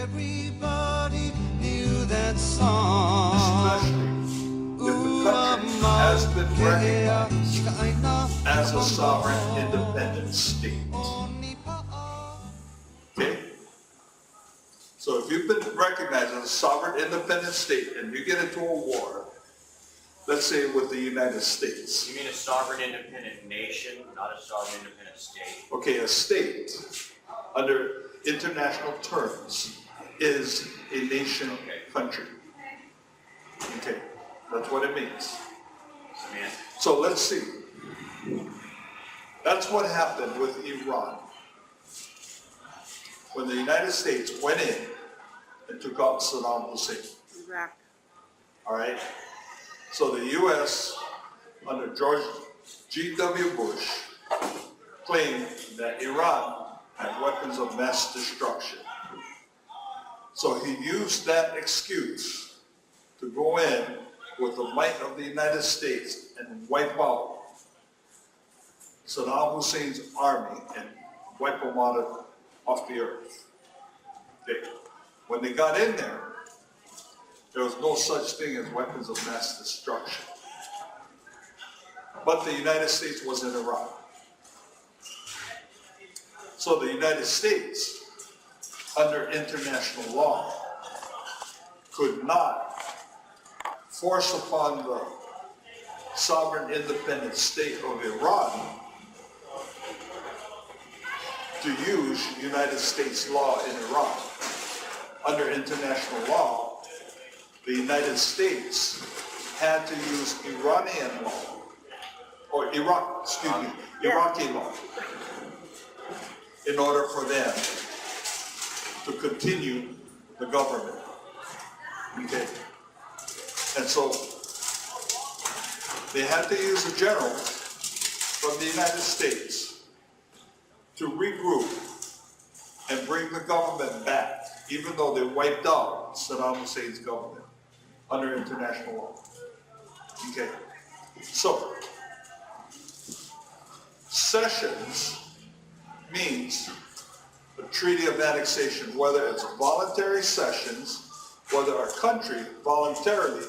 Everybody knew that song. Especially if the country has been recognized as a sovereign independent state. Okay? So if you've been recognized as a sovereign independent state and you get into a war, let's say with the United States. You mean a sovereign independent nation, not a sovereign independent state? Okay, a state, under international terms, is a nation country. Okay, that's what it means. So let's see. That's what happened with Iran. When the United States went in and took out Saddam Hussein. Iraq. All right? So the U.S. under George G.W. Bush claimed that Iran had weapons of mass destruction. So he used that excuse to go in with the might of the United States and wipe out Saddam Hussein's army and wipe them out off the earth. Okay. When they got in there was no such thing as weapons of mass destruction. But the United States was in Iraq. So the United States, under international law, could not force upon the sovereign independent state of Iran to use United States law in Iran. Under international law, the United States had to use Iranian law, or Iraqi law, in order for them to continue the government. Okay? And so they had to use a general from the United States to regroup and bring the government back, even though they wiped out Saddam Hussein's government under international law. Okay? So, cessions means a treaty of annexation, whether it's voluntary cessions, whether a country voluntarily,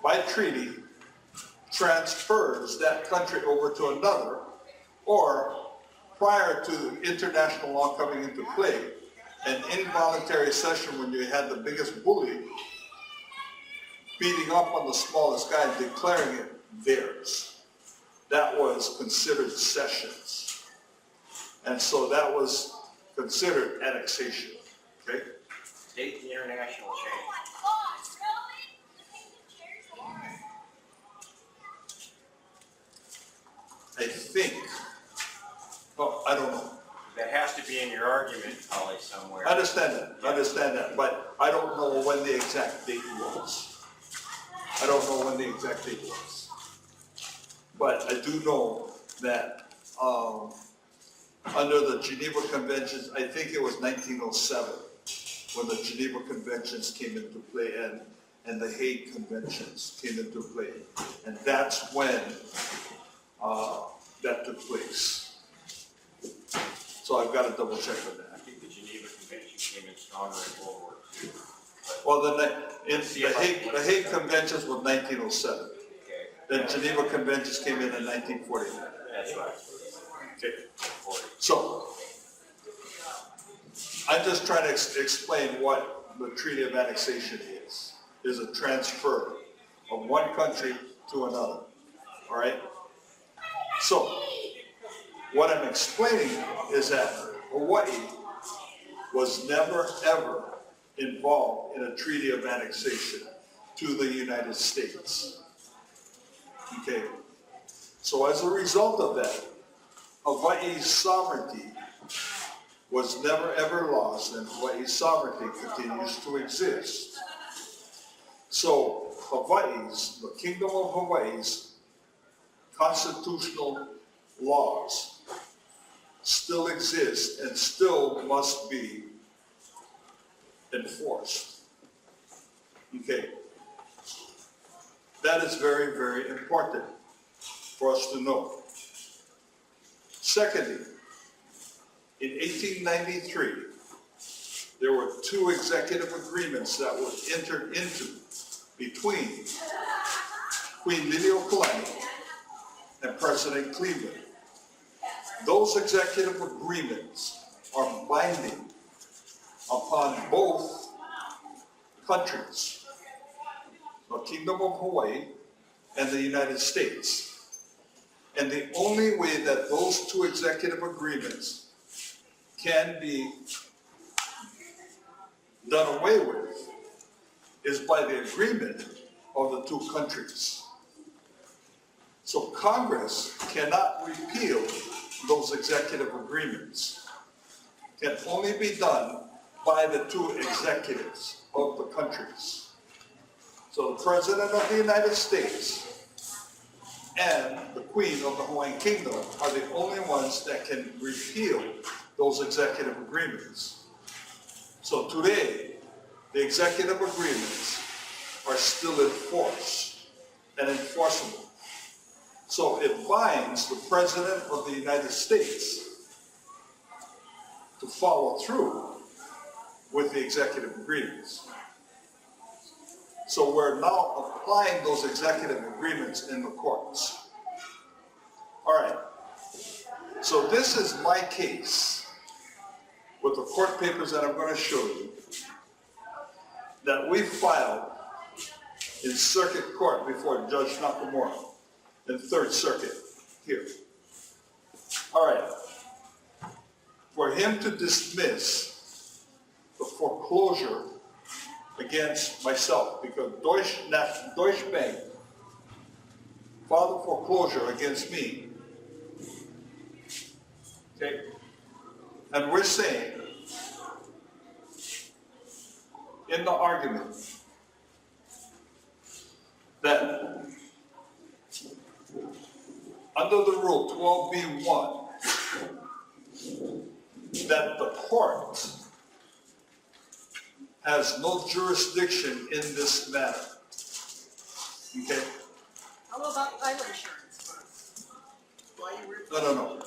by treaty, transfers that country over to another, or prior to international law coming into play, an involuntary cession when you had the biggest bully beating up on the smallest guy and declaring it theirs. That was considered cessions. And so that was considered annexation. Okay? State the international change. I think, oh, I don't know. That has to be in your argument, probably somewhere. I understand that, but I don't know when the exact date was. I don't know when the exact date was. But I do know that under the Geneva Conventions, I think it was 1907, when the Geneva Conventions came into play and the Hague Conventions came into play. And that's when that took place. So I've got to double check on that. I think the Geneva Convention came in stronger in World War II. Well, the Hague Conventions was 1907. Okay. Then Geneva Conventions came in 1949. That's right. Okay. So, I'm just trying to explain what the Treaty of Annexation is. Is a transfer of one country to another. All right? So, what I'm explaining is that Hawaii was never, ever involved in a treaty of annexation to the United States. Okay? So as a result of that, Hawaii's sovereignty was never, ever lost, and Hawaii's sovereignty continues to exist. So Hawaii's, the Kingdom of Hawaii's constitutional laws still exist and still must be enforced. Okay. That is very, very important for us to know. Secondly, in 1893, there were two executive agreements that were entered into between Queen Liliuokalani and President Cleveland. Those executive agreements are binding upon both countries, the Kingdom of Hawaii and the United States. And the only way that those two executive agreements can be done away with is by the agreement of the two countries. So Congress cannot repeal those executive agreements. It can only be done by the two executives of the countries. So the President of the United States and the Queen of the Hawaiian Kingdom are the only ones that can repeal those executive agreements. So today, the executive agreements are still in force and enforceable. So it binds the President of the United States to follow through with the executive agreements. So we're now applying those executive agreements in the courts. All right. So this is my case with the court papers that I'm going to show you that we filed in circuit court before Judge Nakamura in Third Circuit here. All right. For him to dismiss the foreclosure against myself, because Deutsche Bank filed a foreclosure against me. Okay? And we're saying in the argument that under the rule 12b-1 that the court has no jurisdiction in this matter. Okay? How about title insurance first? Why you were No.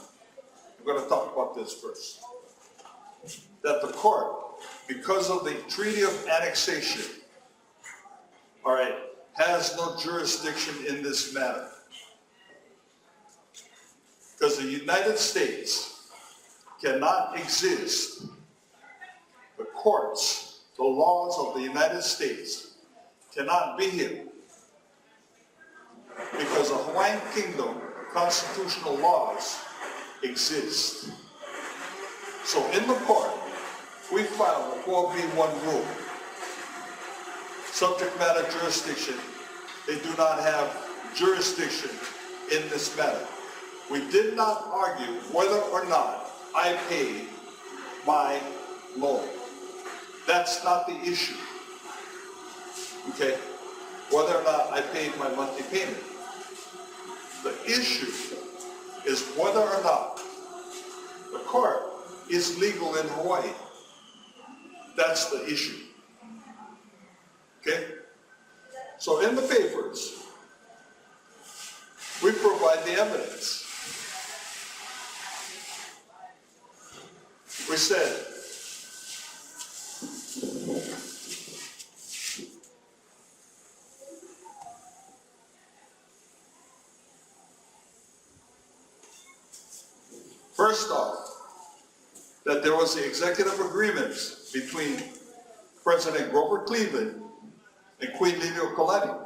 We're going to talk about this first. That the court, because of the Treaty of Annexation, all right, has no jurisdiction in this matter. Because the United States cannot exist. The courts, the laws of the United States cannot be here. Because the Hawaiian Kingdom constitutional laws exist. So in the court, we filed a 12b-1 rule. Subject matter jurisdiction. They do not have jurisdiction in this matter. We did not argue whether or not I paid my loan. That's not the issue. Okay? Whether or not I paid my monthly payment. The issue is whether or not the court is legal in Hawaii. That's the issue. Okay? So in the papers, we provide the evidence. We said, first off, that there was the executive agreements between President Grover Cleveland and Queen Liliuokalani.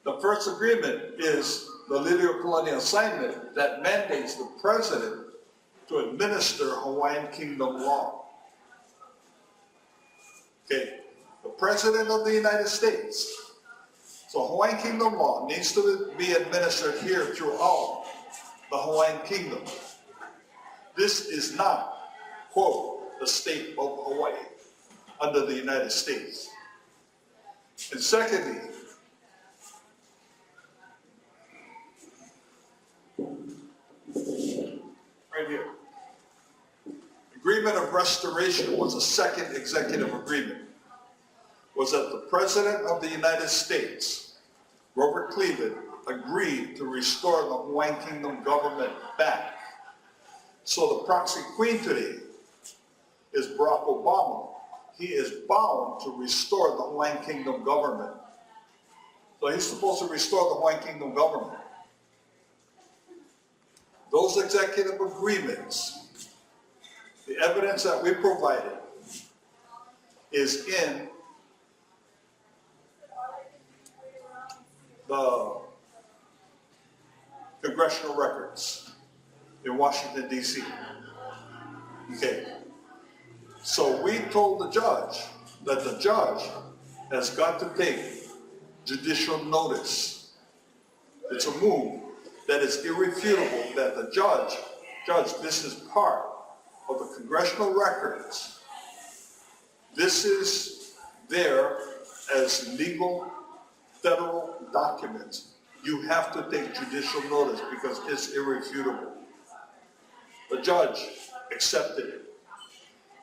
The first agreement is the Liliuokalani assignment that mandates the president to administer Hawaiian Kingdom law. Okay, the President of the United States. So Hawaiian Kingdom law needs to be administered here throughout the Hawaiian Kingdom. This is not, quote, the state of Hawaii under the United States. And secondly, right here, agreement of restoration was a second executive agreement. Was that the President of the United States, Robert Cleveland, agreed to restore the Hawaiian Kingdom government back. So the proxy queen today is Barack Obama. He is bound to restore the Hawaiian Kingdom government. So he's supposed to restore the Hawaiian Kingdom government. Those executive agreements, the evidence that we provided is in the congressional records in Washington, D.C. Okay. So we told the judge that the judge has got to take judicial notice. It's a move that is irrefutable that the judge, this is part of the congressional records. This is there as legal federal documents. You have to take judicial notice because it's irrefutable. The judge accepted it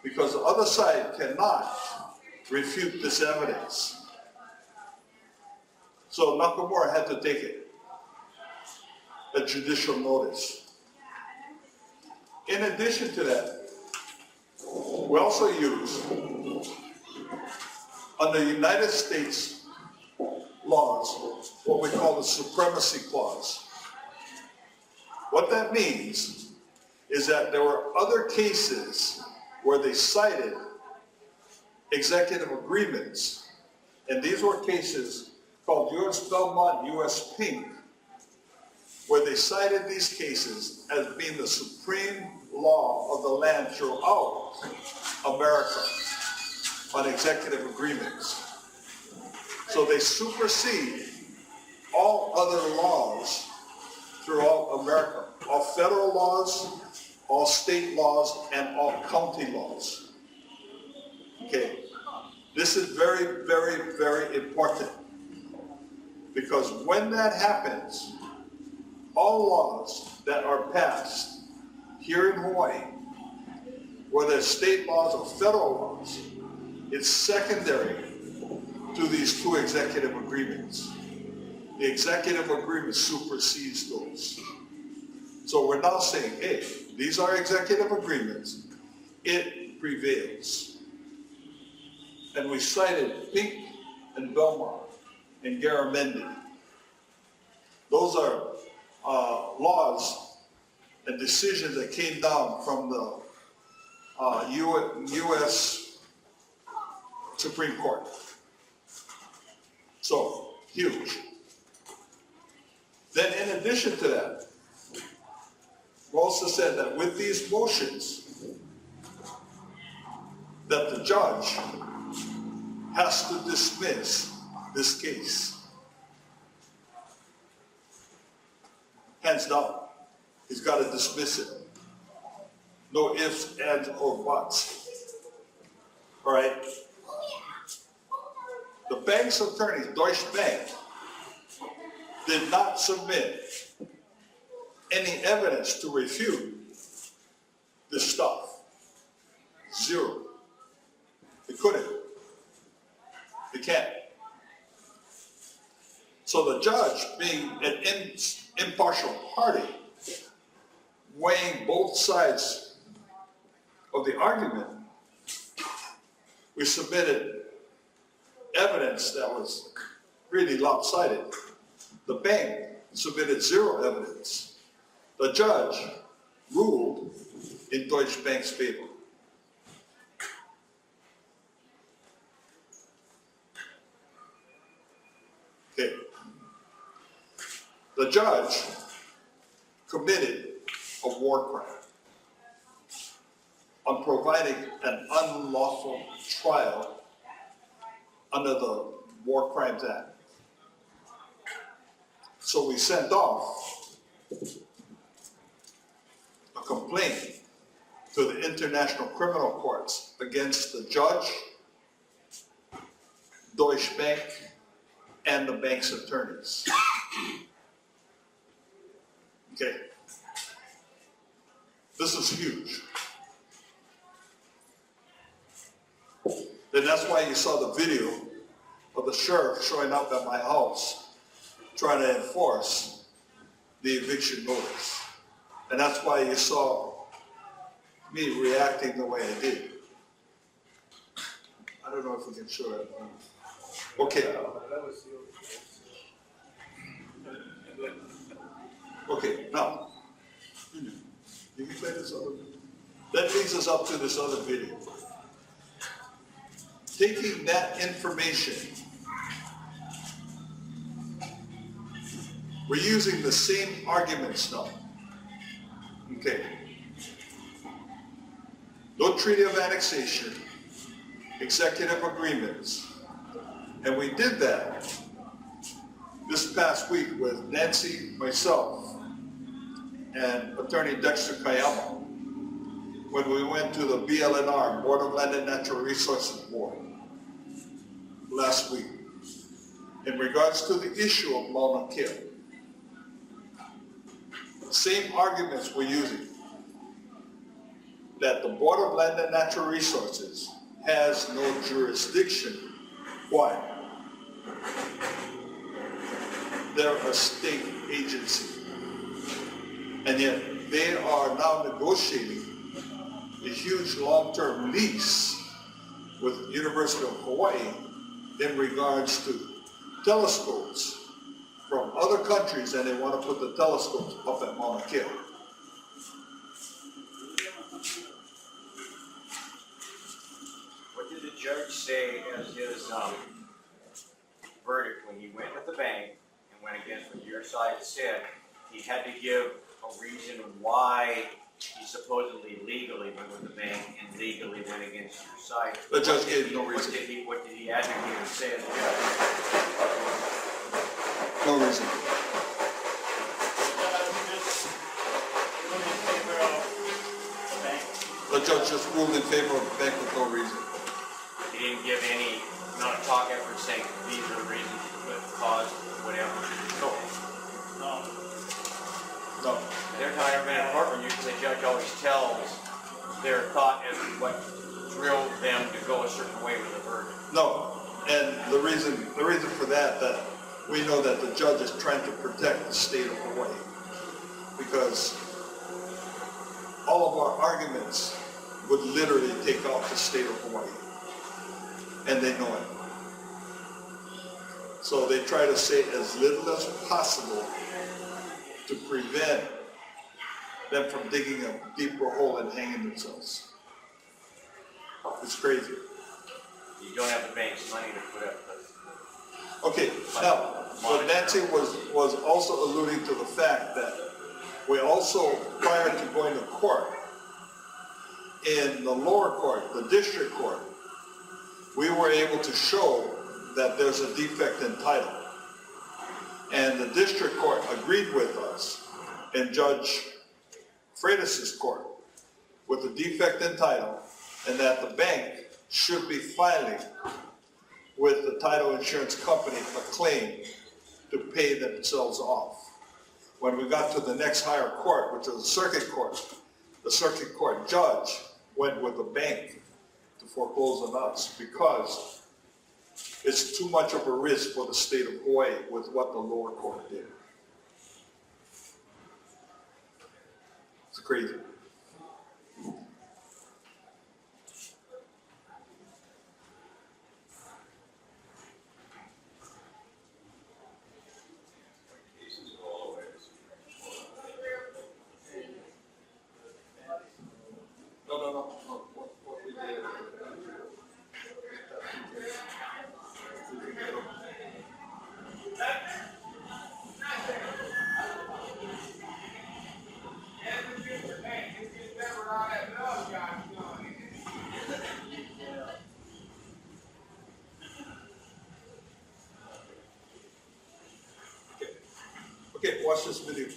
because the other side cannot refute this evidence. So Nakamura had to take it, a judicial notice. In addition to that, we also use, under United States laws, what we call the supremacy clause. What that means is that there were other cases where they cited executive agreements, and these were cases called U.S. Belmont, U.S. Pink, where they cited these cases as being the supreme law of the land throughout America on executive agreements. So they supersede all other laws throughout America, all federal laws, all state laws, and all county laws. Okay, this is very, very, very important because when that happens, all laws that are passed here in Hawaii, whether state laws or federal laws, it's secondary to these two executive agreements. The executive agreement supersedes those. So we're now saying, hey, these are executive agreements. It prevails. And we cited Pink and Belmont and Garamendi. Those are laws and decisions that came down from the U.S. Supreme Court. So, huge. Then in addition to that, we also said that with these motions, that the judge has to dismiss this case. Hands down. He's got to dismiss it. No ifs, ands, or buts. All right? The bank's attorney, Deutsche Bank, did not submit any evidence to refute this stuff. Zero. They couldn't. They can't. So the judge, being an impartial party, weighing both sides of the argument, we submitted evidence that was really lopsided. The bank submitted zero evidence. The judge ruled in Deutsche Bank's favor. Okay. The judge committed a war crime on providing an unlawful trial under the War Crimes Act. So we sent off a complaint to the International Criminal Courts against the judge, Deutsche Bank, and the bank's attorneys. Okay. This is huge. Then that's why you saw the video of the sheriff showing up at my house trying to enforce the eviction notice. And that's why you saw me reacting the way I did. I don't know if we can show it. Okay. Okay, now, you can play this other. That leads us up to this other video. Taking that information, we're using the same arguments now. Okay. No treaty of annexation, executive agreements. And we did that this past week with Nancy, myself, and Attorney Dexter Kayama when we went to the BLNR, Board of Land and Natural Resources Board, last week in regards to the issue of Mauna Kea. Same arguments we're using, that the Board of Land and Natural Resources has no jurisdiction. Why? They're a state agency. And yet they are now negotiating a huge long-term lease with University of Hawaii in regards to telescopes from other countries, and they want to put the telescopes up at Mauna Kea. What did the judge say as his verdict when he went with the bank and went against what your side said? He had to give a reason why he supposedly legally went with the bank and legally went against your side. The judge gave no reason. What did he advocate or say as a judge? No reason. The judge just ruled in favor of the bank with no reason. He didn't give any amount of talk effort saying these are the reasons that caused whatever. No. Every time I've been in a courtroom, usually the judge always tells their thought as to what drove them to go a certain way with the verdict. No. And the reason for that we know that the judge is trying to protect the state of Hawaii, because all of our arguments would literally take out the state of Hawaii, and they know it. So they try to say as little as possible to prevent them from digging a deeper hole and hanging themselves. It's crazy. You don't have the bank's money to put up the... Okay, now, what Nancy was also alluding to the fact that we also, prior to going to court, in the lower court, the district court, we were able to show that there's a defect in title. And the district court agreed with us in Judge Freitas's court with the defect in title, and that the bank should be filing with the title insurance company a claim to pay themselves off. When we got to the next higher court, which was the circuit court judge went with the bank to foreclose on us because it's too much of a risk for the state of Hawaii with what the lower court did. It's crazy. No. What we did. Okay, watch this video.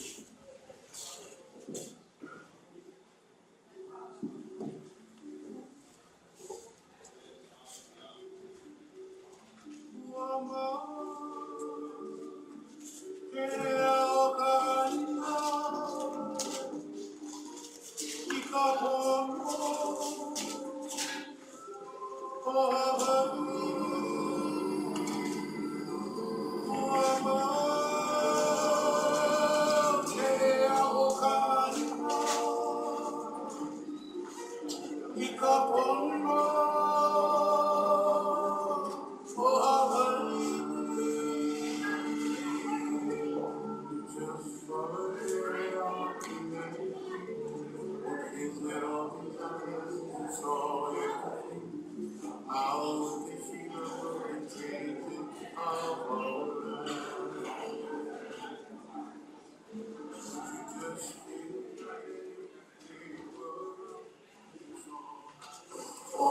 My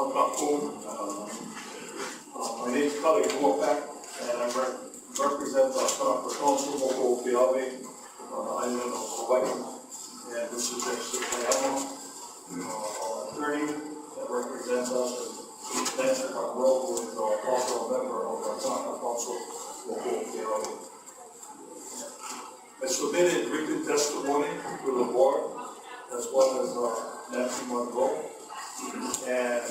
name is Kale Gumapac, and I represent the council of the island of Hawaii. And this is actually our attorney that represents us, and Nancy Rowe, who is also a member of the council of Hawaii. I submitted written testimony to the board, as well as Nancy Monroe, and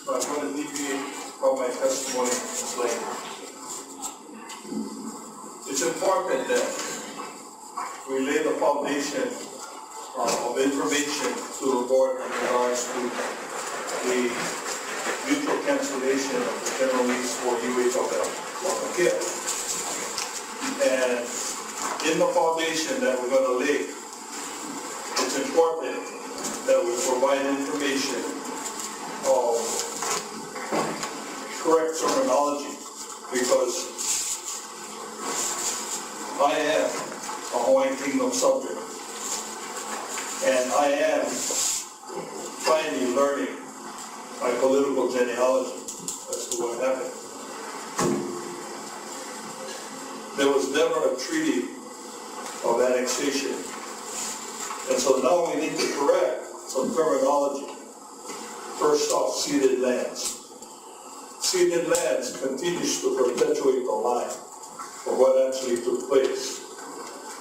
I'm going to deviate from my testimony later. It's important that we lay the foundation of information to the board in regards to the mutual cancellation of the general lease for UH of Kale. And in the foundation that we're going to lay, it's important that we provide information of correct terminology, because I am a Hawaiian Kingdom subject, and I am finally learning my political genealogy as to what happened. There was never a treaty of annexation, and so now we need to correct some terminology. First off, ceded lands. Ceded lands continues to perpetuate the lie of what actually took place.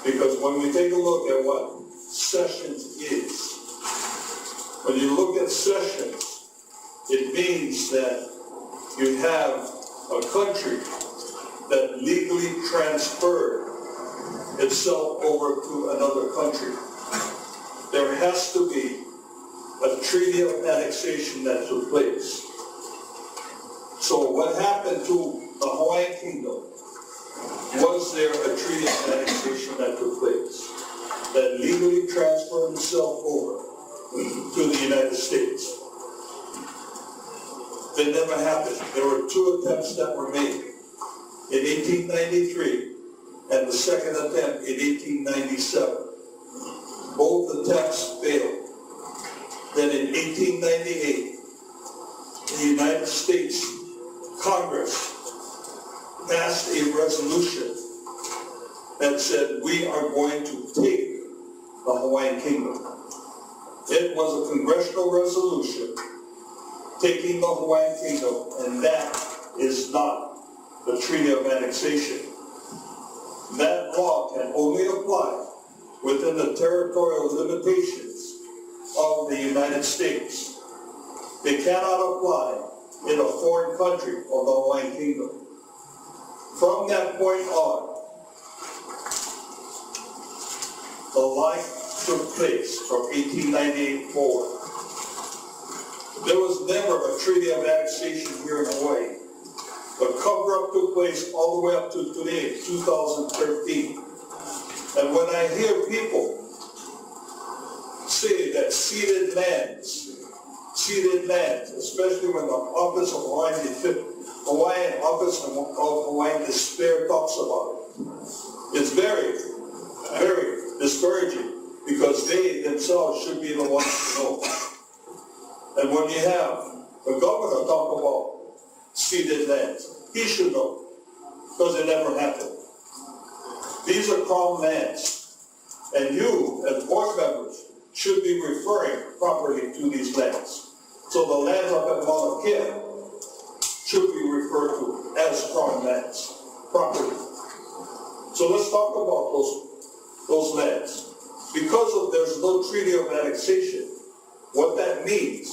Because when we take a look at what cessions is, when you look at cessions, it means that you have a country that legally transferred itself over to another country. There has to be a treaty of annexation that took place. So what happened to the Hawaiian Kingdom? Was there a treaty of annexation that took place that legally transferred itself over to the United States? That never happened. There were two attempts that were made in 1893 and the second attempt in 1897. Both attempts failed. Then in 1898, the United States Congress passed a resolution that said we are going to take the Hawaiian Kingdom. It was a congressional resolution taking the Hawaiian Kingdom, and that is not the Treaty of Annexation. That law can only apply within the territorial limitations of the United States. They cannot apply in a foreign country of the Hawaiian Kingdom. From that point on, the lie took place from 1898 forward. There was never a treaty of annexation here in Hawaii. The cover-up took place all the way up to today, 2013. And when I hear people say that ceded lands, especially when the Office of Hawaiian Office of Hawaiian Despair talks about it, it's very, very discouraging, because they themselves should be the ones to know. And when you have the governor talk about ceded lands, he should know, because it never happened. These are crown lands, and you, as board members, should be referring properly to these lands. So the lands up at Mauna Kea should be referred to as crown lands properly. So let's talk about those lands. Because there's no treaty of annexation, what that means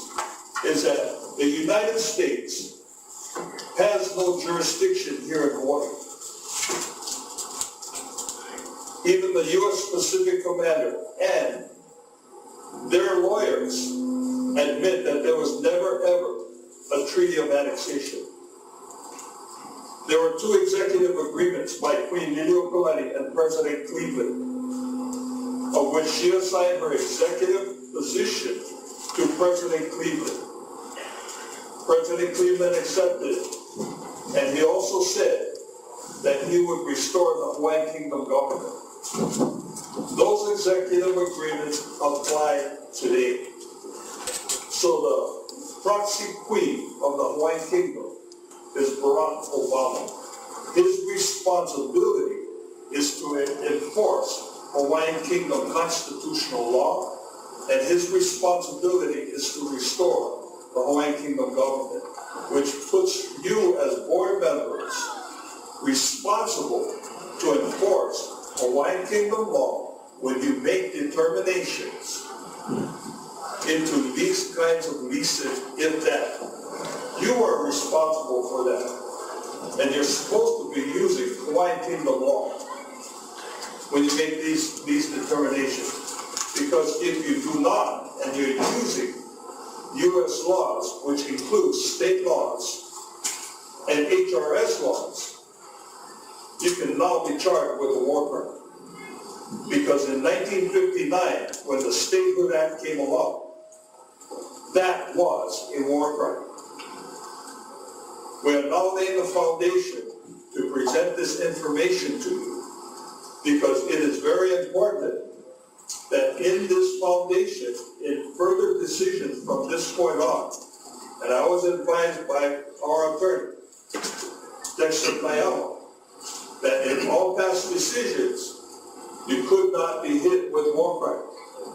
is that the United States has no jurisdiction here in Hawaii. Even the U.S. Pacific Commander and their lawyers admit that there was never, ever a treaty of annexation. There were two executive agreements by Queen Liliuokalani and President Cleveland, of which she assigned her executive position to President Cleveland. President Cleveland accepted it, and he also said that he would restore the Hawaiian Kingdom government. Those executive agreements apply today. So proxy queen of the Hawaiian Kingdom is Barack Obama. His responsibility is to enforce Hawaiian Kingdom constitutional law, and his responsibility is to restore the Hawaiian Kingdom government, which puts you as board members responsible to enforce Hawaiian Kingdom law when you make determinations into these kinds of leases, if that. You are responsible for that. And you're supposed to be using Hawaiian Kingdom law when you make these determinations. Because if you do not, and you're using U.S. laws, which include state laws and HRS laws, you can now be charged with a war crime. Because in 1959, when the Statehood Act came along, that was a war crime. We are now laying the foundation to present this information to you, because it is very important that in this foundation, in further decisions from this point on, and I was advised by our attorney, Dexter Payama, that in all past decisions, you could not be hit with war crimes.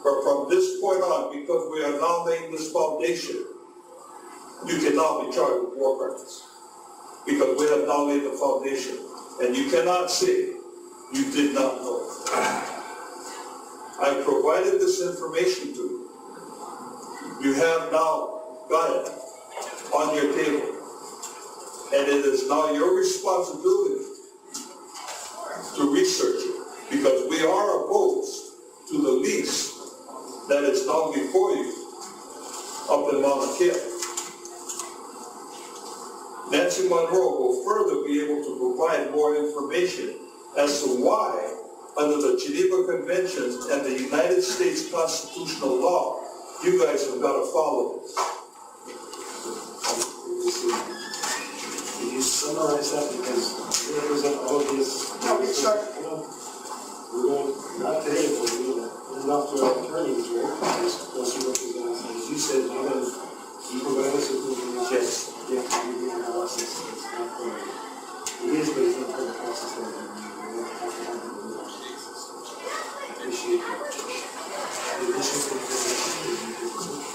But from this point on, because we are now laying this foundation, you can now be charged with war crimes. Because we have now laid the foundation. And you cannot say you did not know. I provided this information to you. You have now got it on your table. And it is now your responsibility to research it. Because we are opposed to the lease that is now before you up in Mauna Kea. Nancy Monroe will further be able to provide more information as to why, under the Geneva Conventions and the United States constitutional law, you guys have got to follow this. Can you summarize that? Because we represent all of these. No, we start. We're going, not today, but we're going to talk to our attorneys, right? Just go see what they're going to say. As you said, you provide us with information. Yes. You have to do the analysis. It's not for it is, but it's not for the process that we're doing. We have to have the analysis. I appreciate that. The additional information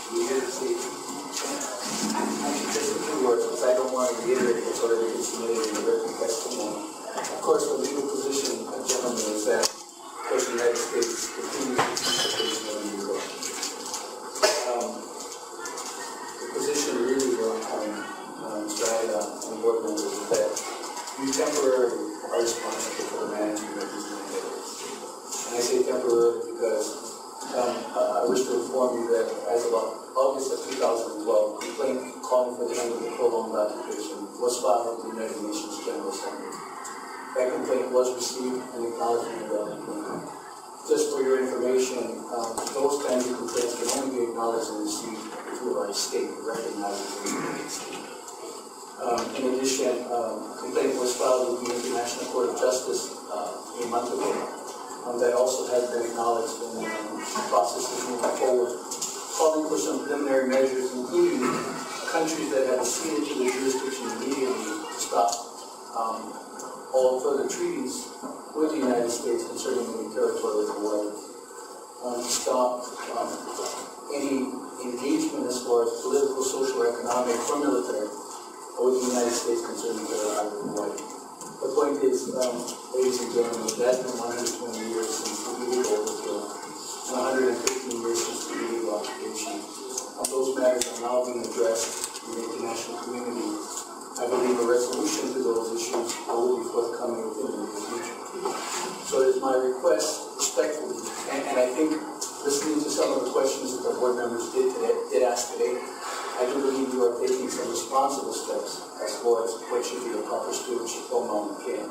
you get to see. Just a few words, because I don't want to reiterate what's already been submitted in the written testimony. Of course, the legal position of gentlemen is that, of course, the United States continues to keep the case of New York. The position really and board members is that you temporarily are responsible for the management of these liabilities. And I say temporarily because I wish to inform you that as of August of 2012, a complaint calling for the end of the prolonged occupation was filed with the United Nations General Assembly. That complaint was received and acknowledged in the complaint. Just for your information, those kinds of complaints can only be acknowledged and received if you are a state recognized as a United States. In addition, a complaint was filed with the International Court of Justice a month ago. That also has been acknowledged and the process is moving forward, calling for some preliminary measures, including countries that have acceded to the jurisdiction immediately to stop all further treaties with the United States concerning the territory of Hawaii, stop any engagement as far as political, social, economic, or military with the United States concerning the territory of Hawaii. The point is, ladies and gentlemen, it has been 120 years since the illegal overthrow and 115 years since the illegal occupation. Those matters are now being addressed in the international community. I believe a resolution to those issues will be forthcoming within the near future. So it is my request, respectfully, and I think listening to some of the questions that the board members did ask today, I do believe you are taking some responsible steps as far as what should be the proper stewardship of Mauna Kea.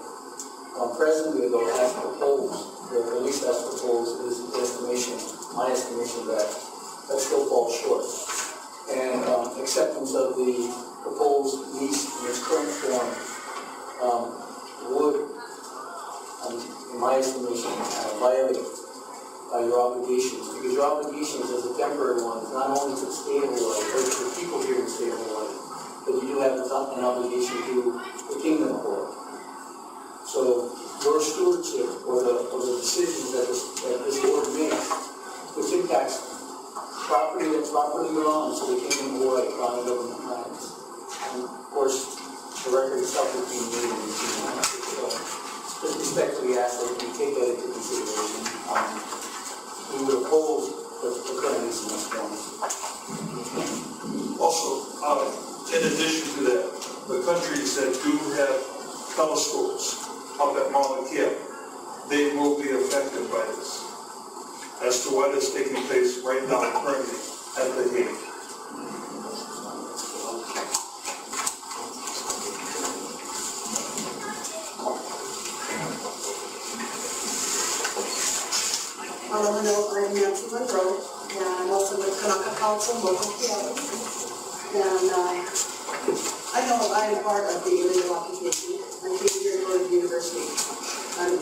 Presently, though, as proposed, or at least as proposed, is the estimation, my estimation that still falls short. And acceptance of the proposed lease in its current form would, in my estimation, violate your obligations, because your obligations as a temporary one is not only to the state of Hawaii, or to the people here in the state of Hawaii, but you do have an obligation to the Kingdom of Hawaii. So your stewardship or the decisions that this board makes, which impacts property that properly belongs to the Kingdom of Hawaii, Crown government lands. And of course, the record itself is being made in the Kingdom. So just respectfully ask that you take that into consideration. We would oppose the current lease in this form. Also, in addition to that, the countries that do have telescopes up at Mauna Kea, they will be affected by this, as to what is taking place right now currently at The Hague. I'm Nancy Monroe, and I'm also with Kanaka Council, local Kale. And I know I am part of the illegal occupation. I came here to go to the university. I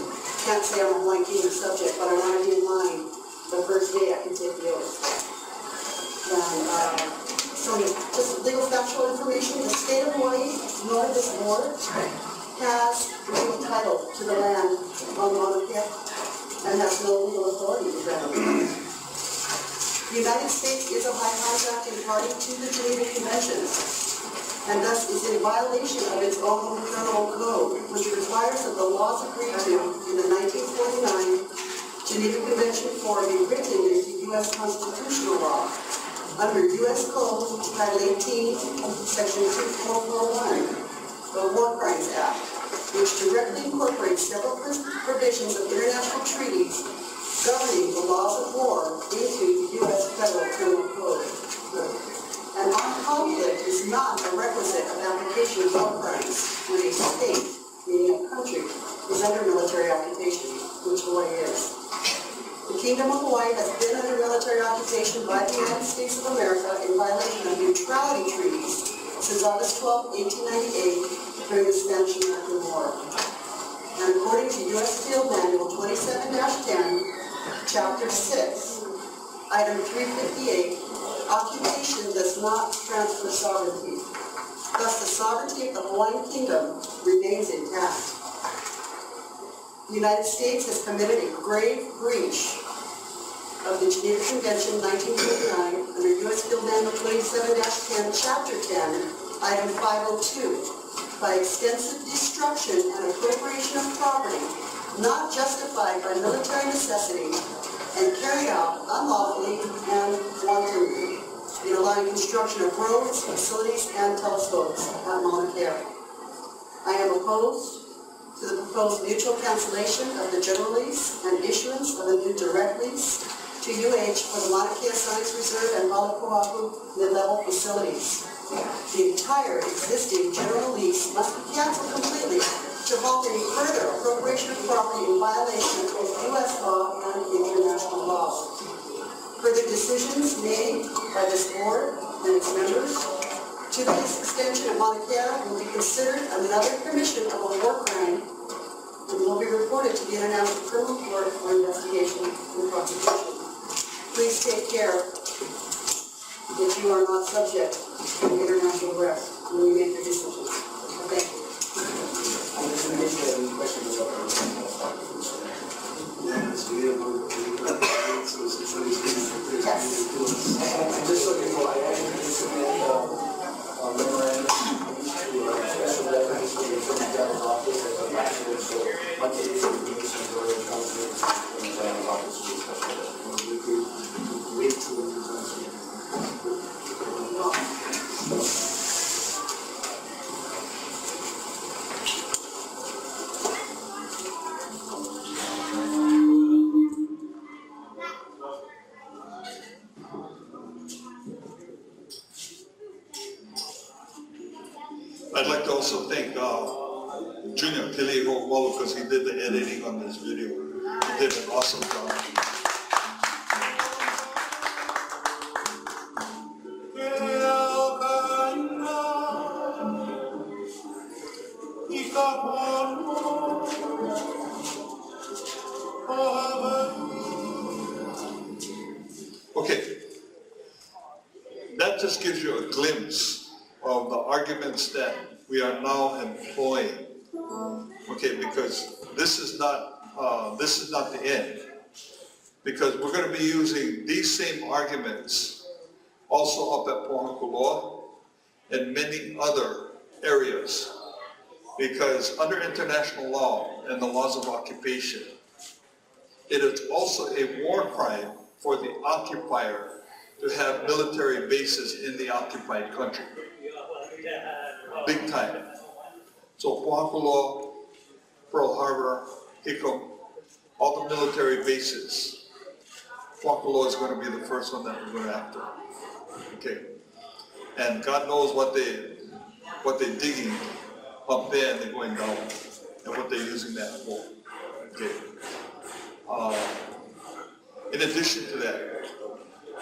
can't say I'm a Hawaiian Kingdom subject, but I want to be in line the first day I can take the oath. And so just legal factual information, the state of Hawaii, nor this board, has legal title to the land on Mauna Kea, and has no legal authority to grant it. The United States is a high contracting party to the Geneva Conventions, and thus is in violation of its own criminal code, which requires that the laws agreed to in the 1949 Geneva Convention 4 be written into U.S. constitutional law under U.S. Code Title 18, Section 2441, the War Crimes Act, which directly incorporates several provisions of international treaties governing the laws of war into the U.S. Federal Criminal Code. An armed conflict is not a requisite of application of war crimes when a state, meaning a country, is under military occupation, which Hawaii is. The Kingdom of Hawaii has been under military occupation by the United States of America in violation of neutrality treaties since August 12, 1898, during the Spanish-American War. And according to U.S. Field Manual 27-10, Chapter 6, Item 358, occupation does not transfer sovereignty. Thus, the sovereignty of the Hawaiian Kingdom remains intact. The United States has committed a grave breach of the Geneva Convention 1949 under U.S. Field Manual 27-10, Chapter 10, Item 502, by extensive destruction and appropriation of property not justified by military necessity and carried out unlawfully and wantonly in allowing construction of roads, facilities, and telescopes at Mauna Kea. I am opposed to the proposed mutual cancellation of the general lease and issuance of a new direct lease to UH for the Mauna Kea Science Reserve and Halekoahu mid-level facilities. The entire existing general lease must be canceled completely to halt any further appropriation of property in violation of both U.S. law and international law. Further decisions made by this board and its members to the lease extension at Mauna Kea will be considered another commission of a war crime and will be reported to the International Criminal Court for investigation and prosecution. Please take care that you are not subject to international arrest when you make your decisions. Thank you. And just so you know, I actually submit a memorandum to a special definition of the Attorney General's office as a maximum, so once it is in the commission, or the Attorney General's office will be a special definition. Wait till the results. I'd like to also thank Junior Piliho because he did the editing on this video. He did an awesome job. that just gives you a glimpse of the arguments that we are now employing. Okay, because this is not the end. Because we're going to be using these same arguments also up at Pohanku Law and many other areas. Because under international law and the laws of occupation, it is also a war crime for the occupier to have military bases in the occupied country. Big time. So Pohanku Law, Pearl Harbor, Hickam, all the military bases. Pohanku Law is going to be the first one that we're going after. Okay. And God knows what they're digging up there and they're going down, and what they're using that for. Okay. In addition to that,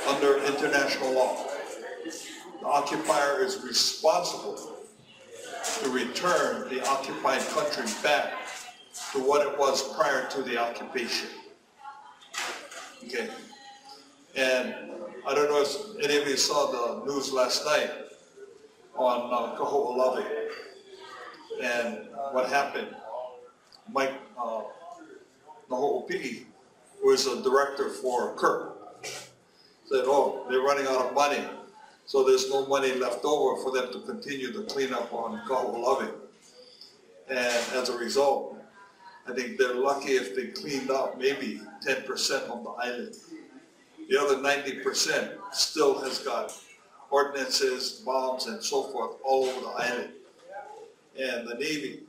under international law, the occupier is responsible to return the occupied country back to what it was prior to the occupation. Okay. And I don't know if any of you saw the news last night on Kaho'olawe and what happened. Mike Naho'opiki, who is a director for Kirk, said, oh, they're running out of money, so there's no money left over for them to continue the cleanup on Kaho'olawe. And as a result, I think they're lucky if they cleaned up maybe 10% of the island. The other 90% still has got ordinances, bombs, and so forth all over the island. And the Navy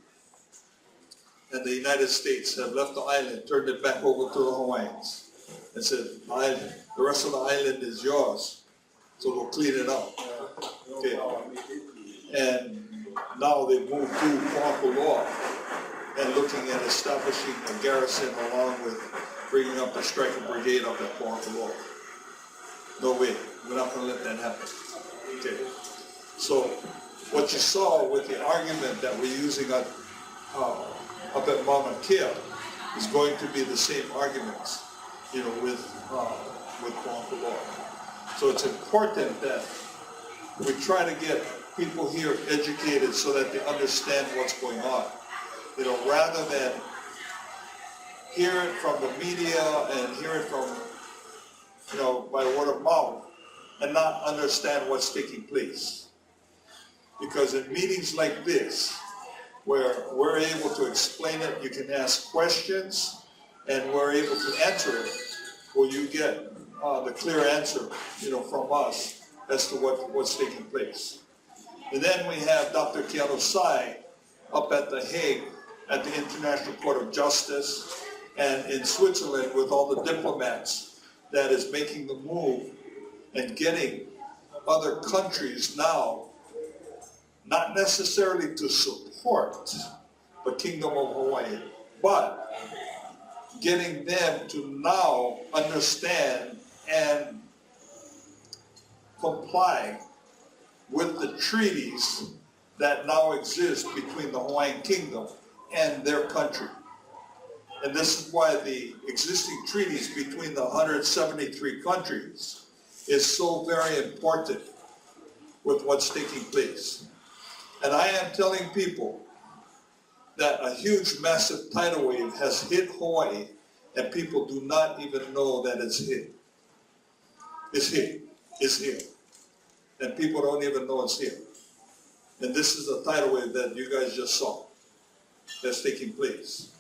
and the United States have left the island, turned it back over to the Hawaiians, and said, the rest of the island is yours, so we'll clean it up. Okay. And now they've moved to Pohanku Law and looking at establishing a garrison along with bringing up the striker brigade up at Pohanku Law. No way, we're not going to let that happen. Okay. So what you saw with the argument that we're using up at Mauna Kea is going to be the same arguments, with Pohanku Law. So it's important that we try to get people here educated so that they understand what's going on. Rather than hear it from the media and hear it from, by word of mouth and not understand what's taking place. Because in meetings like this, where we're able to explain it, you can ask questions, and we're able to answer it, well, you get the clear answer, from us as to what's taking place. And then we have Dr. Keanu Sai up at The Hague at the International Court of Justice, and in Switzerland with all the diplomats that is making the move and getting other countries now, not necessarily to support the Kingdom of Hawaii, but getting them to now understand and comply with the treaties that now exist between the Hawaiian Kingdom and their country. And this is why the existing treaties between the 173 countries is so very important with what's taking place. And I am telling people that a huge, massive tidal wave has hit Hawaii, and people do not even know that it's hit. It's here. It's here. And people don't even know it's here. And this is the tidal wave that you guys just saw that's taking place.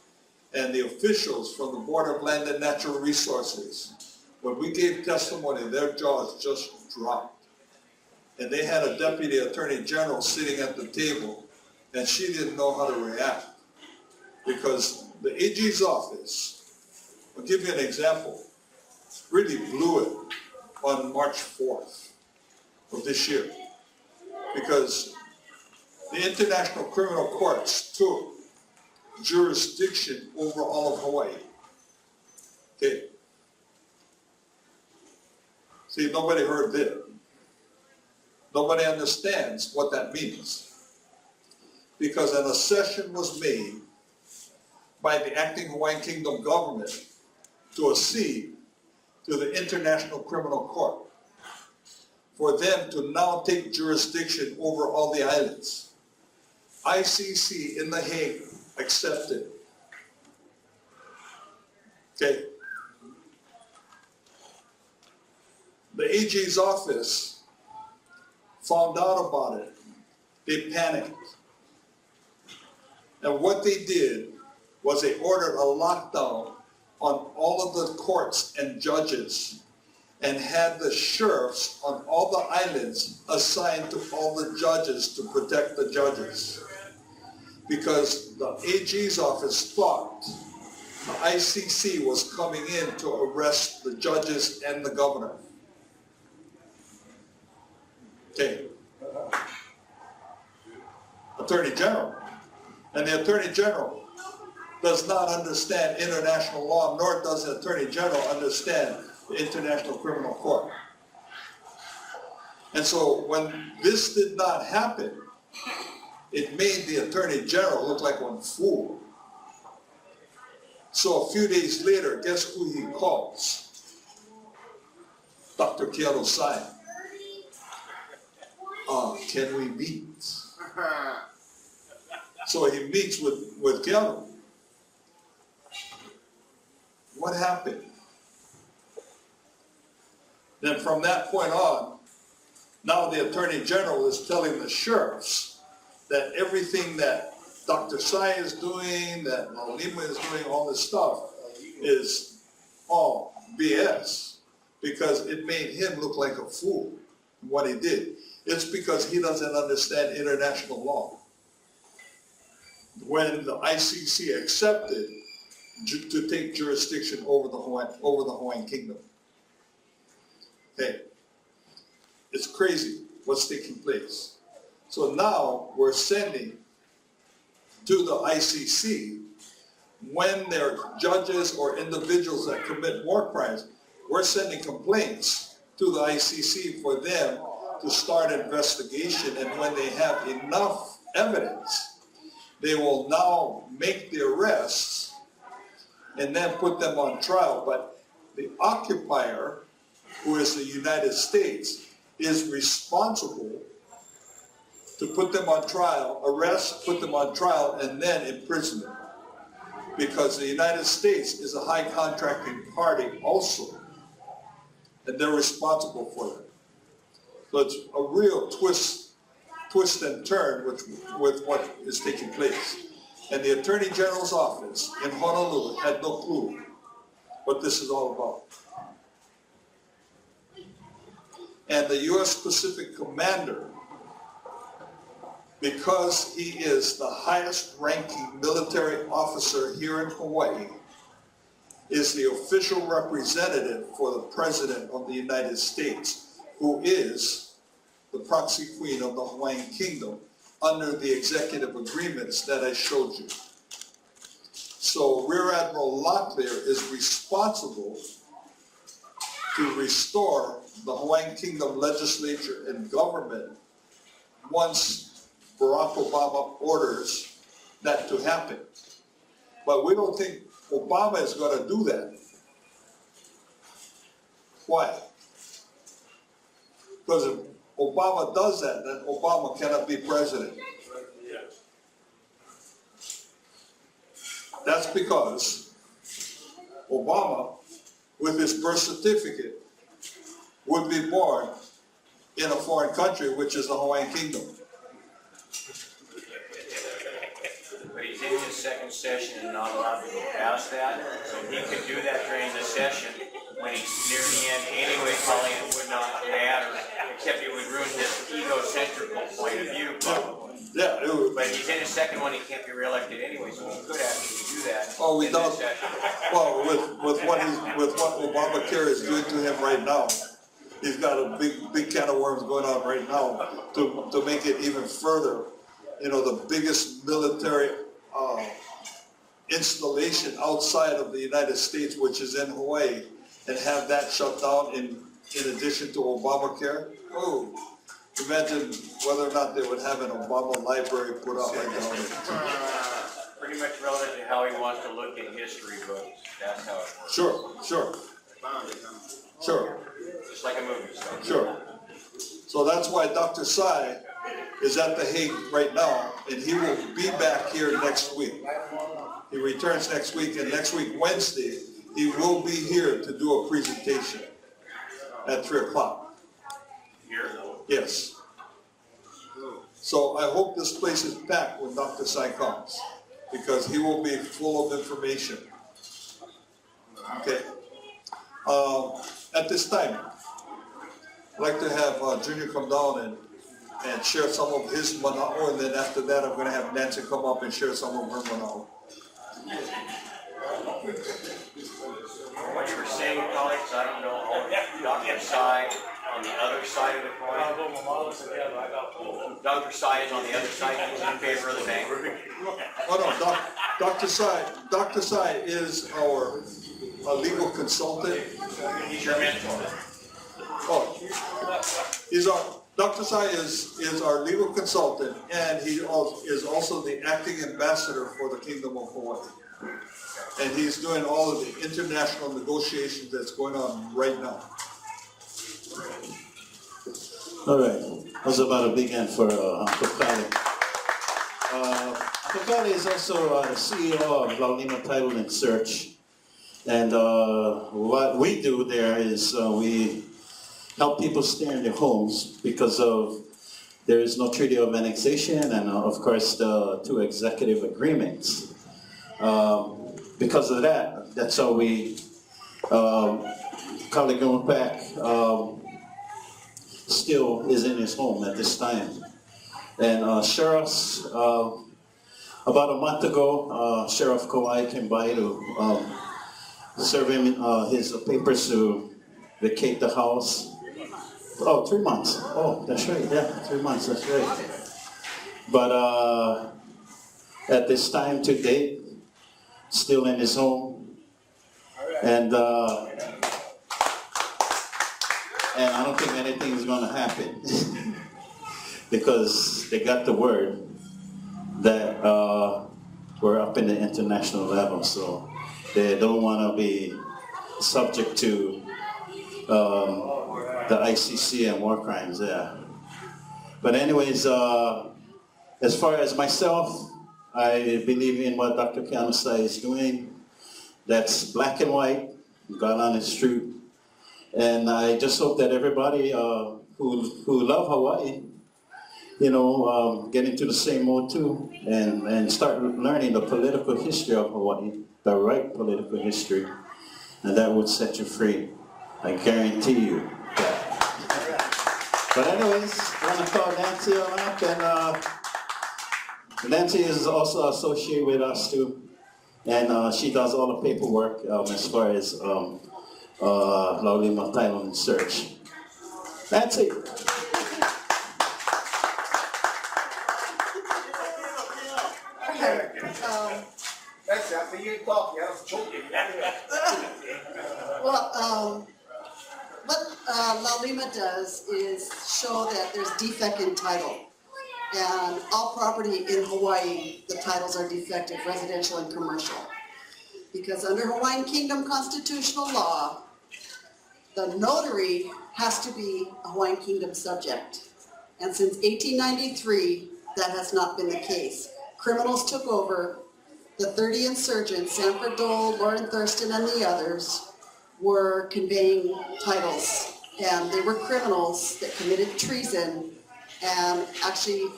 And the officials from the Board of Land and Natural Resources, when we gave testimony, their jaws just dropped. And they had a Deputy Attorney General sitting at the table, and she didn't know how to react. Because the AG's office, I'll give you an example, really blew it on March 4th of this year. Because the International Criminal Courts took jurisdiction over all of Hawaii. Okay. See, nobody heard that. Nobody understands what that means. Because an accession was made by the acting Hawaiian Kingdom government to accede to the International Criminal Court for them to now take jurisdiction over all the islands. ICC in The Hague accepted. Okay. The AG's office found out about it. They panicked. And what they did was they ordered a lockdown on all of the courts and judges and had the sheriffs on all the islands assigned to all the judges to protect the judges. Because the AG's office thought the ICC was coming in to arrest the judges and the governor. Okay. Attorney General. And the Attorney General does not understand international law, nor does the Attorney General understand the International Criminal Court. And so when this did not happen, it made the Attorney General look like one fool. So a few days later, guess who he calls? Dr. Kale Gumapac. Can we meet? So he meets with Kale. What happened? Then from that point on, now the Attorney General is telling the sheriffs that everything that Dr. Sai is doing, that Laulima is doing, all this stuff is all BS because it made him look like a fool, what he did. It's because he doesn't understand international law. When the ICC accepted to take jurisdiction over the Hawaiian Kingdom. Okay, it's crazy what's taking place. So now we're sending to the ICC, when there are judges or individuals that commit war crimes, we're sending complaints to the ICC for them to start an investigation, and when they have enough evidence, they will now make the arrests and then put them on trial. But the occupier, who is the United States, is responsible to put them on trial, arrest, put them on trial, and then imprison them. Because the United States is a high contracting party also, and they're responsible for them. So it's a real twist and turn with what is taking place. And the Attorney General's office in Honolulu had no clue what this is all about. And the U.S. Pacific Commander, because he is the highest ranking military officer here in Hawaii, is the official representative for the President of the United States, who is the proxy queen of the Hawaiian Kingdom under the executive agreements that I showed you. So Rear Admiral Locklear is responsible to restore the Hawaiian Kingdom legislature and government once Barack Obama orders that to happen. But we don't think Obama is going to do that. Why? Because if Obama does that, then Obama cannot be president. That's because Obama, with his birth certificate, would be born in a foreign country, which is the Hawaiian Kingdom. But he's in his second session and not allowed to go past that, so he could do that during the session. When he's near the end anyway, probably it would not matter, except it would ruin his egocentrical point of view, probably. Yeah, it would. But he's in his second one, he can't be reelected anyway, so he could actually do that. Oh, we in don't. this session. Well, with what Obamacare is doing to him right now, he's got a big can of worms going on right now to make it even further. You know, the biggest military installation outside of the United States, which is in Hawaii, and have that shut down in addition to Obamacare. Oh, imagine whether or not they would have an Obama library put up right now. Pretty much relative to how he wants to look in history books. That's how it works. Sure. Just like a movie. So. Sure. So that's why Dr. Sai is at The Hague right now, and he will be back here next week. He returns next week, and next week, Wednesday, he will be here to do a presentation at 3 o'clock. Here? Yes. So I hope this place is packed when Dr. Sai comes, because he will be full of information. Okay. At this time, I'd like to have Junior come down and share some of his manao, and then after that, I'm going to have Nancy come up and share some of her manao. What you were saying, colleagues, I don't know, Dr. Sai on the other side of the coin. Dr. Sai is on the other side, he's in favor of the bank. Oh no, Dr. Sai is our legal consultant. He's your mentor. Oh, Dr. Sai is our legal consultant, and he is also the acting ambassador for the Kingdom of Hawaii. And he's doing all of the international negotiations that's going on right now. All right, that was about a big end for Uncle Kale. Uncle Kale is also the CEO of Laulima Title and Search. And what we do there is we help people stay in their homes because there is no treaty of annexation and of course the 2 executive agreements. Because of that, that's how we, Kale Gumapac still is in his home at this time. And sheriffs, about a month ago, Sheriff Kauai came by to serve him his papers to vacate the house. Oh, 3 months. Oh, that's right. Yeah, 3 months. That's right. But at this time to date, still in his home, and I don't think anything is going to happen because they got the word that we're up in the international level, so they don't want to be subject to the ICC and war crimes there. But anyways, as far as myself, I believe in what Dr. Sai is doing. That's black and white, God honest truth. And I just hope that everybody who love Hawaii, you know, get into the same mode too, and start learning the political history of Hawaii, the right political history, and that would set you free. I guarantee you that. But anyways, I want to call Nancy on up, and Nancy is also associated with us too, and she does all the paperwork as far as Laulima Title and Search. Nancy. That's after you talk, I was joking. Well, what Laulima does is show that there's defect in title. And all property in Hawaii, the titles are defective, residential and commercial. Because under Hawaiian Kingdom constitutional law, the notary has to be a Hawaiian Kingdom subject. And since 1893, that has not been the case. Criminals took over. The 30 insurgents, Sanford Dole, Lauren Thurston, and the others, were conveying titles. And they were criminals that committed treason and actually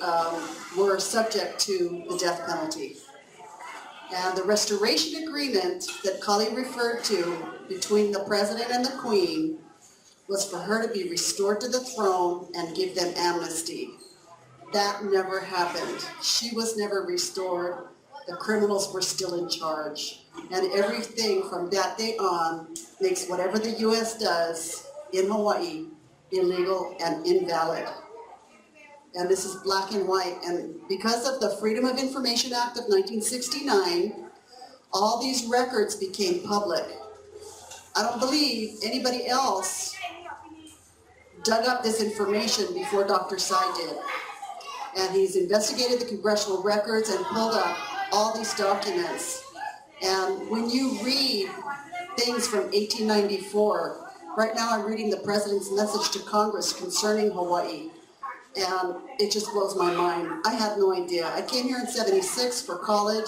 were subject to the death penalty. And the restoration agreement that Kale referred to between the president and the queen was for her to be restored to the throne and give them amnesty. That never happened. She was never restored. The criminals were still in charge. And everything from that day on makes whatever the U.S. does in Hawaii illegal and invalid. And this is black and white. And because of the Freedom of Information Act of 1969, all these records became public. I don't believe anybody else dug up this information before Dr. Sai did. And he's investigated the congressional records and pulled up all these documents. And when you read things from 1894 Right now I'm reading the President's message to Congress concerning Hawaii, and it just blows my mind. I had no idea. I came here in '76 for college,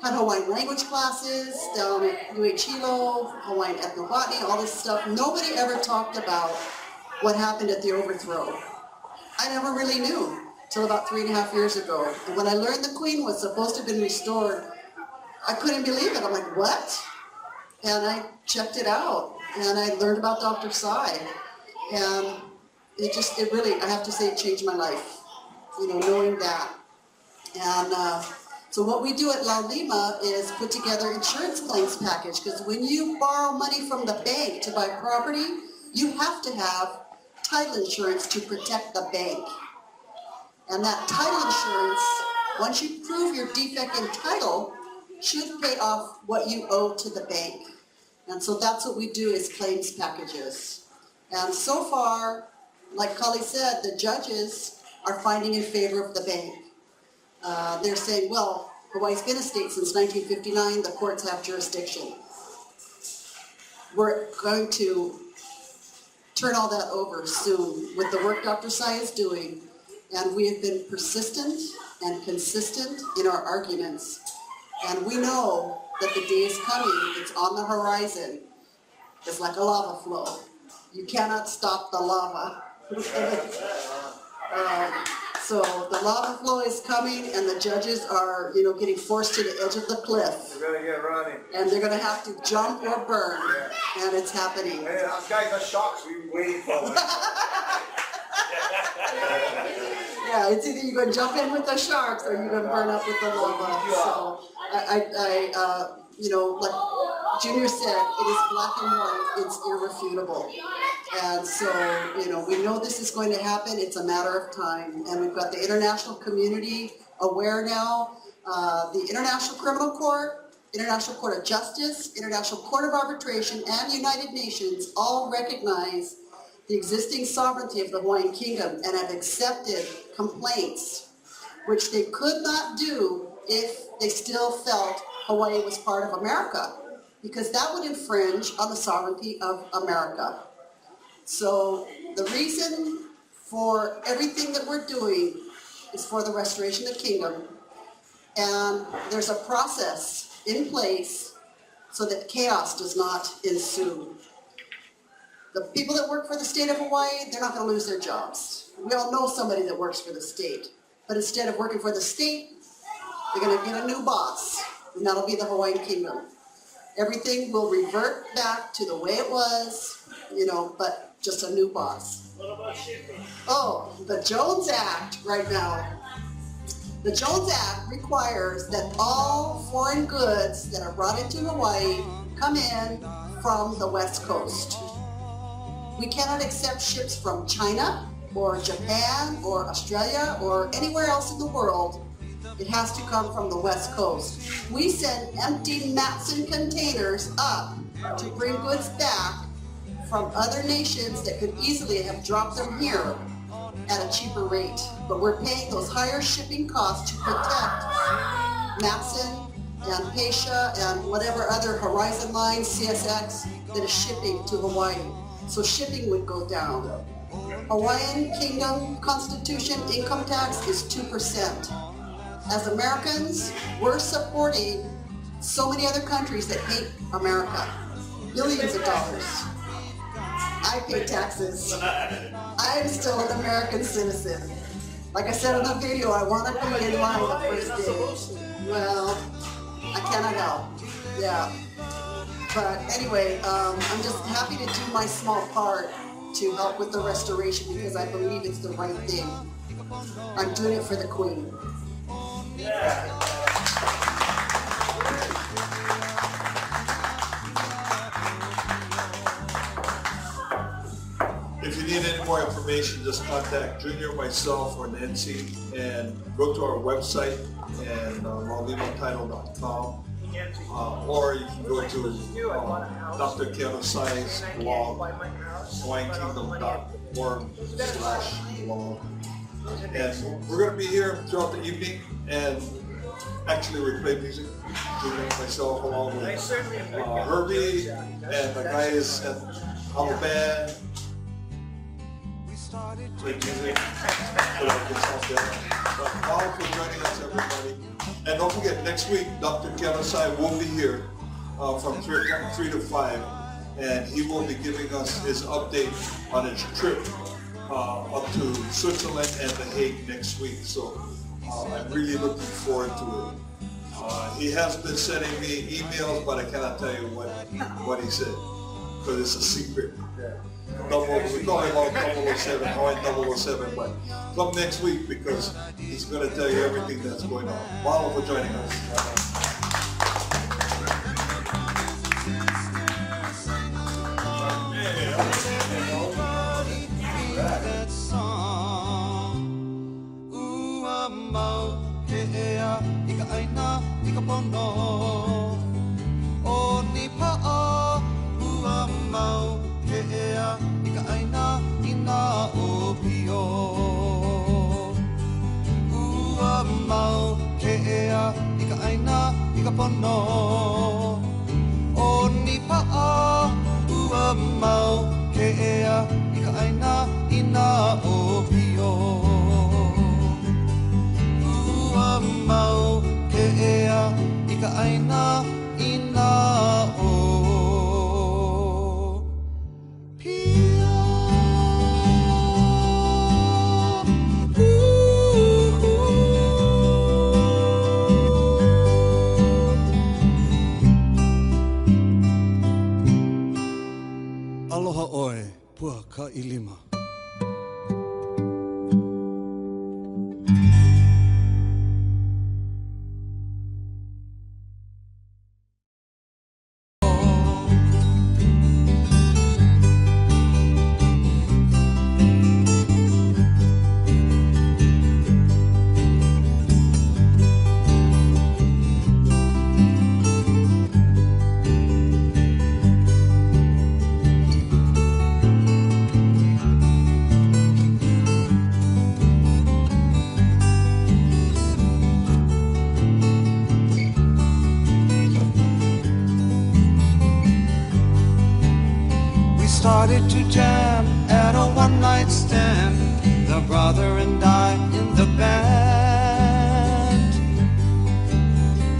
had Hawaiian language classes down at UH Hilo, Hawaiian ethnobotany, all this stuff. Nobody ever talked about what happened at the overthrow. I never really knew till about 3.5 years ago. And when I learned the Queen was supposed to have been restored, I couldn't believe it. I'm like, what? And I checked it out, and I learned about Dr. Tsai, and it really, I have to say, it changed my life, knowing that. And so what we do at Laulima is put together insurance claims package, because when you borrow money from the bank to buy property, you have to have title insurance to protect the bank. And that title insurance, once you prove your defect in title, should pay off what you owe to the bank. And so that's what we do, is claims packages. And so far, like Kali said, the judges are finding in favor of the bank. They're saying, well, Hawaii's been a state since 1959, the courts have jurisdiction. We're going to turn all that over soon with the work Dr. Tsai is doing, and we have been persistent and consistent in our arguments. And we know that the day is coming, it's on the horizon. It's like a lava flow. You cannot stop the lava. So the lava flow is coming, and the judges are, getting forced to the edge of the cliff. They're gonna get running. And they're gonna have to jump or burn, and it's happening. Hey, us guys got shocks. We were waiting for them. Yeah, it's either you're gonna jump in with the sharks or you're gonna burn up with the lava. So like Junior said, it is black and white, it's irrefutable. And so, we know this is going to happen, it's a matter of time. And we've got the international community aware now. The International Criminal Court, International Court of Justice, International Court of Arbitration, and United Nations all recognize the existing sovereignty of the Hawaiian Kingdom and have accepted complaints, which they could not do if they still felt Hawaii was part of America, because that would infringe on the sovereignty of America. So the reason for everything that we're doing is for the restoration of the kingdom, and there's a process in place so that chaos does not ensue. The people that work for the state of Hawaii, they're not going to lose their jobs. We all know somebody that works for the state, but instead of working for the state, they're going to get a new boss, and that'll be the Hawaiian Kingdom. Everything will revert back to the way it was, but just a new boss. What about shipping? Oh, the Jones Act right now. The Jones Act requires that all foreign goods that are brought into Hawaii come in from the West Coast. We cannot accept ships from China or Japan or Australia or anywhere else in the world. It has to come from the West Coast. We send empty Matson containers up to bring goods back from other nations that could easily have dropped them here at a cheaper rate. But we're paying those higher shipping costs to protect Matson and Pasha and whatever other Horizon Line, CSX that is shipping to Hawaii. So shipping would go down. Hawaiian Kingdom Constitution income tax is 2%. As Americans, we're supporting so many other countries that hate America. Billions of dollars. I pay taxes. I'm still an American citizen. Like I said in the video, I want to be in line the first day. Well, I cannot help. Yeah. But anyway, I'm just happy to do my small part to help with the restoration because I believe it's the right thing. I'm doing it for the Queen. If you need any more information, just contact Junior, myself, or Nancy, and go to our website and laulima.com. Or you can go to Dr. Kale Tsai's blog, hawaiiankingdom.org/blog. And we're going to be here throughout the evening, and actually we play music, Junior, myself, along with Herbie and the guys at Have a band. We started to Great music. Wow for joining us, everybody. And don't forget, next week, Dr. Gumapac will be here from 3 to 5, and he will be giving us his update on his trip up to Switzerland and The Hague next week. So I'm really looking forward to it. He has been sending me emails, but I cannot tell you what he said, because it's a secret. We call him all 007, Hawaii 007, but come next week because he's going to tell you everything that's going on. Mahalo for joining us. that song. Ua mau ke ea ika aina ika pono. O ni pa'a ua mau ke ea ika aina ina o pio. Ua mau ke ea ika aina ika pono. O ni pa'a ua mau ke ea ika aina ina o pio. Ua mau ke ea ika aina ina o pio. Aloha oe, pua ka ilima. Started to jam at a one-night stand, the brother and I in the band.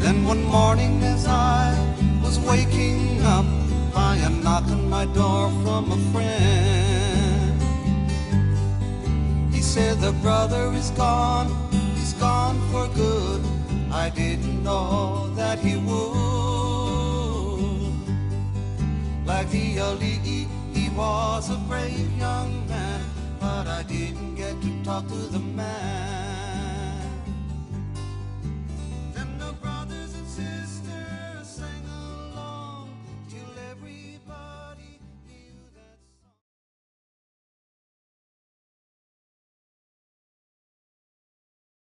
Then one morning as I was waking up by a knock on my door from a friend, he said the brother is gone, he's gone for good. I didn't know that he would. Like the Ali'i, he was a brave young man, but I didn't get to talk to the man.